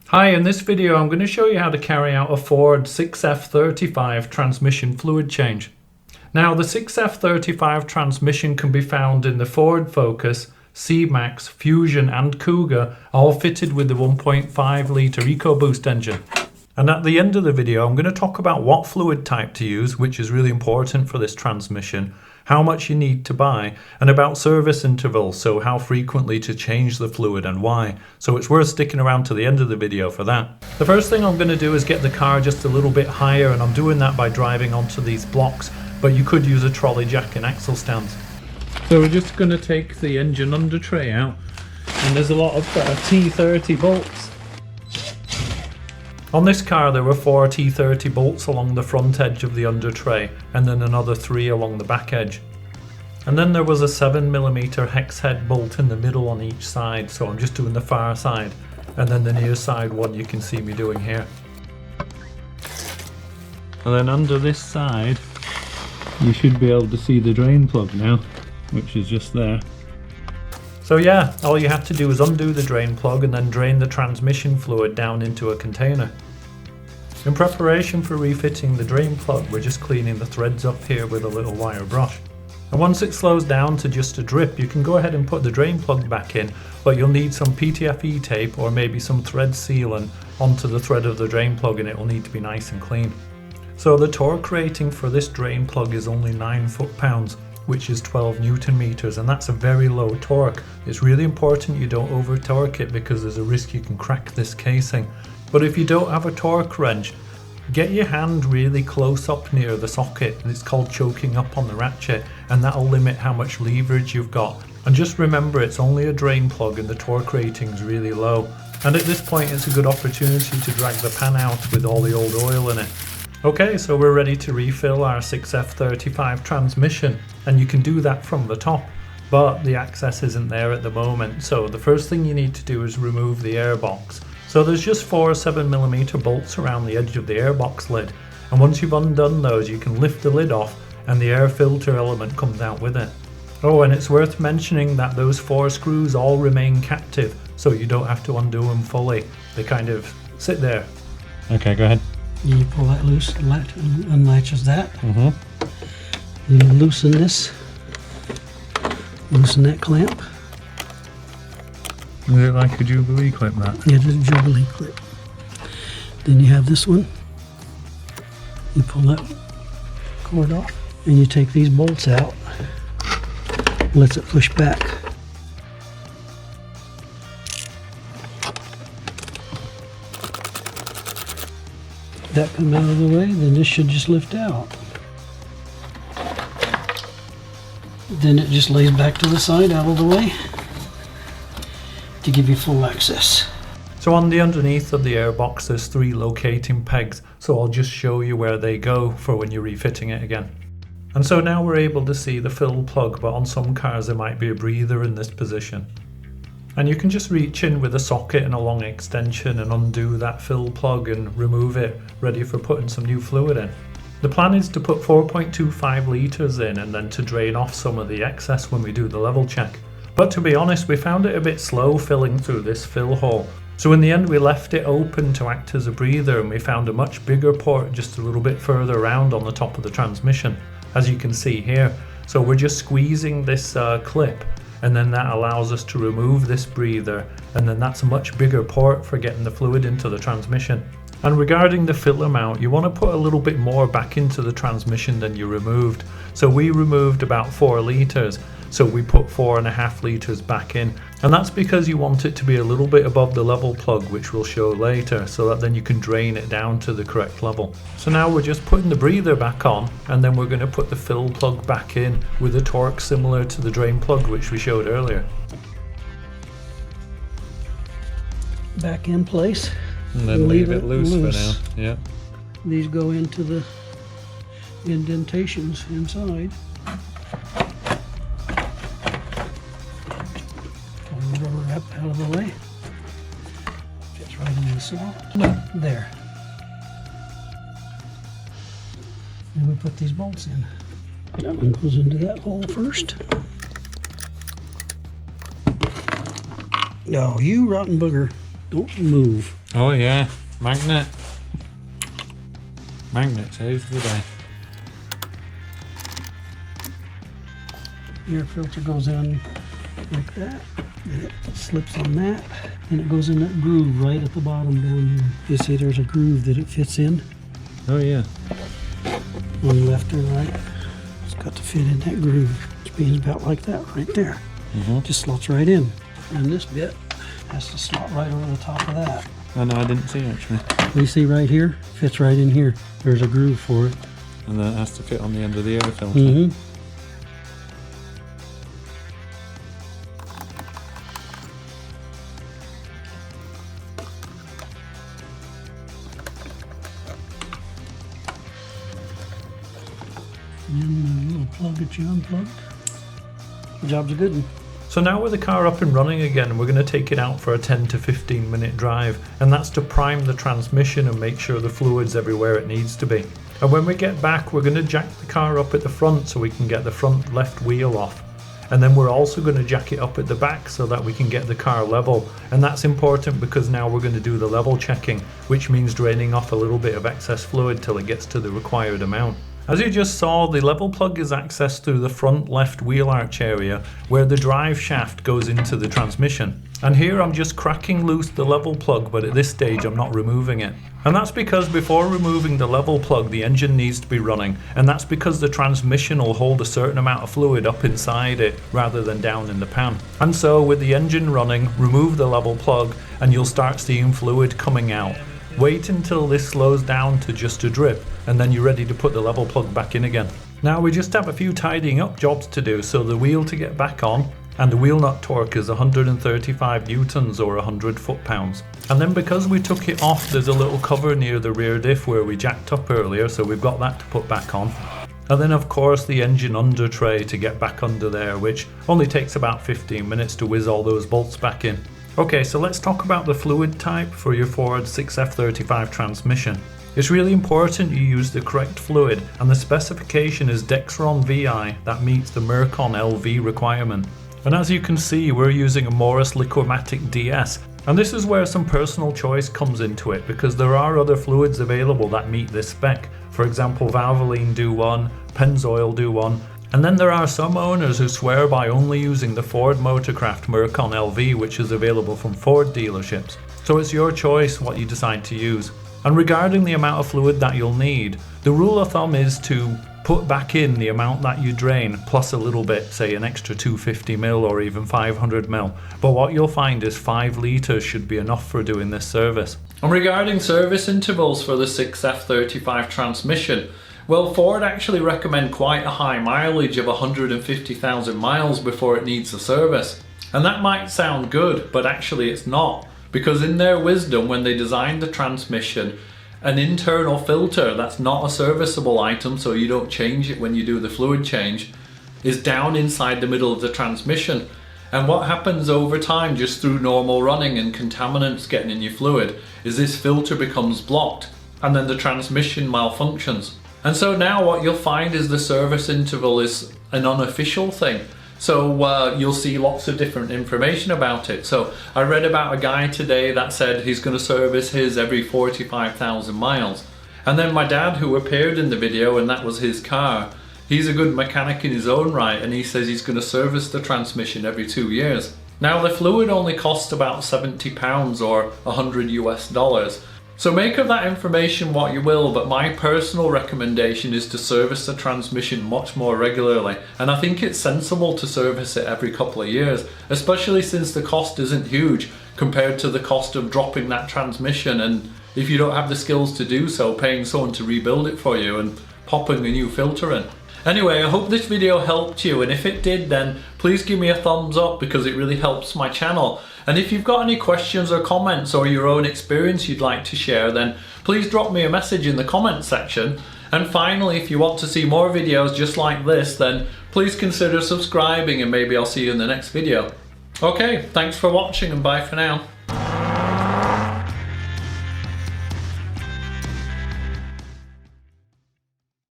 Hi, in this video I'm going to show you how to carry out a Ford 6F35 transmission fluid change. Now the 6F35 transmission can be found in the Ford Focus, C-Max, Fusion and Kuga, all fitted with the 1.5 litre EcoBoost engine. And at the end of the video I'm going to talk about what fluid type to use, which is really important for this transmission, how much you need to buy, and about service intervals, so how frequently to change the fluid and why. So it's worth sticking around to the end of the video for that. The first thing I'm going to do is get the car just a little bit higher, and I'm doing that by driving onto these blocks, but you could use a trolley jack and axle stands. So we're just going to take the engine under tray out, and there's a lot of T30 bolts. On this car there were 4 T30 bolts along the front edge of the under tray, and then another 3 along the back edge. And then there was a 7mm hex head bolt in the middle on each side, so I'm just doing the far side, and then the near side one you can see me doing here. And then under this side you should be able to see the drain plug now, which is just there. So yeah, all you have to do is undo the drain plug and then drain the transmission fluid down into a container. In preparation for refitting the drain plug, we're just cleaning the threads up here with a little wire brush. And once it slows down to just a drip, you can go ahead and put the drain plug back in, but you'll need some PTFE tape or maybe some thread sealant onto the thread of the drain plug, and it will need to be nice and clean. So the torque rating for this drain plug is only 9 foot-pounds, which is 12 Newton meters, and that's a very low torque. It's really important you don't over torque it because there's a risk you can crack this casing. But if you don't have a torque wrench, get your hand really close up near the socket. It's called choking up on the ratchet, and that'll limit how much leverage you've got. And just remember, it's only a drain plug and the torque rating's really low. And at this point it's a good opportunity to drag the pan out with all the old oil in it. Okay, so we're ready to refill our 6F35 transmission, and you can do that from the top, but the access isn't there at the moment. So the first thing you need to do is remove the airbox. So there's just 4 7mm bolts around the edge of the airbox lid, and once you've undone those you can lift the lid off and the air filter element comes out with it. Oh, and it's worth mentioning that those 4 screws all remain captive, so you don't have to undo them fully. They kind of sit there. Okay, go ahead. You pull that loose, unlatches that. You loosen this, loosen that clamp. Is it like a Jubilee clip, that? Yeah, it's a Jubilee clip. Then you have this one. You pull that cord off, and you take these bolts out. Lets it push back. That come out of the way, then this should just lift out. Then it just lays back to the side out of the way to give you full access. So on the underneath of the airbox there's 3 locating pegs, so I'll just show you where they go for when you're refitting it again. And so now we're able to see the fill plug, but on some cars there might be a breather in this position. And you can just reach in with a socket and a long extension and undo that fill plug and remove it, ready for putting some new fluid in. The plan is to put 4.25 litres in and then to drain off some of the excess when we do the level check. But to be honest, we found it a bit slow filling through this fill hole. So in the end we left it open to act as a breather, and we found a much bigger port just a little bit further around on the top of the transmission, as you can see here. So we're just squeezing this clip, and then that allows us to remove this breather, and then that's a much bigger port for getting the fluid into the transmission. And regarding the fill amount, you want to put a little bit more back into the transmission than you removed. So we removed about 4 litres, so we put 4.5 litres back in. And that's because you want it to be a little bit above the level plug, which we'll show later, so that then you can drain it down to the correct level. So now we're just putting the breather back on, and then we're going to put the fill plug back in with a torque similar to the drain plug which we showed earlier. Back in place. And then leave it loose for now. Yeah. These go into the indentations inside. Pull the rubber wrap out of the way. Fits right in the slot. There. And we put these bolts in. That one goes into that hole first. No, you rotten booger. Don't move. Oh yeah, magnet. Magnet saves the day. Air filter goes in like that, and it slips on that, and it goes in that groove right at the bottom down here. You see there's a groove that it fits in Oh yeah. on left and right. It's got to fit in that groove, which means about like that right there. Just slots right in. And this bit has to slot right over the top of that. Oh no, I didn't see actually. You see right here? Fits right in here. There's a groove for it. And then it has to fit on the end of the air filter. And the little plug that you unplugged. The job's a good one. So now with the car up and running again, we're going to take it out for a 10 to 15 minute drive, and that's to prime the transmission and make sure the fluid's everywhere it needs to be. And when we get back, we're going to jack the car up at the front so we can get the front left wheel off. And then we're also going to jack it up at the back so that we can get the car level. And that's important because now we're going to do the level checking, which means draining off a little bit of excess fluid till it gets to the required amount. As you just saw, the level plug is accessed through the front left wheel arch area where the drive shaft goes into the transmission. And here I'm just cracking loose the level plug, but at this stage I'm not removing it. And that's because before removing the level plug, the engine needs to be running, and that's because the transmission will hold a certain amount of fluid up inside it rather than down in the pan. And so with the engine running, remove the level plug and you'll start seeing fluid coming out. Wait until this slows down to just a drip, and then you're ready to put the level plug back in again. Now we just have a few tidying up jobs to do, so the wheel to get back on, and the wheel nut torque is 135 newtons or 100 foot-pounds. And then because we took it off, there's a little cover near the rear diff where we jacked up earlier, so we've got that to put back on. And then of course the engine under tray to get back under there, which only takes about 15 minutes to whiz all those bolts back in. Okay, so let's talk about the fluid type for your Ford 6F35 transmission. It's really important you use the correct fluid, and the specification is Dexron VI that meets the Mercon LV requirement. And as you can see, we're using a Morris Liquimatic DS, and this is where some personal choice comes into it because there are other fluids available that meet this spec. For example, Valvoline do one, Pennzoil do one, and then there are some owners who swear by only using the Ford Motorcraft Mercon LV, which is available from Ford dealerships. So it's your choice what you decide to use. And regarding the amount of fluid that you'll need, the rule of thumb is to put back in the amount that you drain plus a little bit, say an extra 250ml or even 500ml. But what you'll find is 5 litres should be enough for doing this service. And regarding service intervals for the 6F35 transmission, well, Ford actually recommend quite a high mileage of 150,000 miles before it needs a service. And that might sound good, but actually it's not. Because in their wisdom, when they designed the transmission, an internal filter that's not a serviceable item, so you don't change it when you do the fluid change, is down inside the middle of the transmission. And what happens over time, just through normal running and contaminants getting in your fluid, is this filter becomes blocked and then the transmission malfunctions. And so now what you'll find is the service interval is an unofficial thing. So you'll see lots of different information about it. So I read about a guy today that said he's going to service his every 45,000 miles. And then my dad, who appeared in the video, and that was his car, he's a good mechanic in his own right, and he says he's going to service the transmission every 2 years. Now the fluid only costs about £70 or $100 US. So make of that information what you will, but my personal recommendation is to service the transmission much more regularly, and I think it's sensible to service it every couple of years, especially since the cost isn't huge compared to the cost of dropping that transmission, and if you don't have the skills to do so, paying someone to rebuild it for you and popping a new filter in. Anyway, I hope this video helped you, and if it did, then please give me a thumbs up because it really helps my channel. And if you've got any questions or comments or your own experience you'd like to share, then please drop me a message in the comment section. And finally, if you want to see more videos just like this, then please consider subscribing, and maybe I'll see you in the next video. Okay, thanks for watching and bye for now.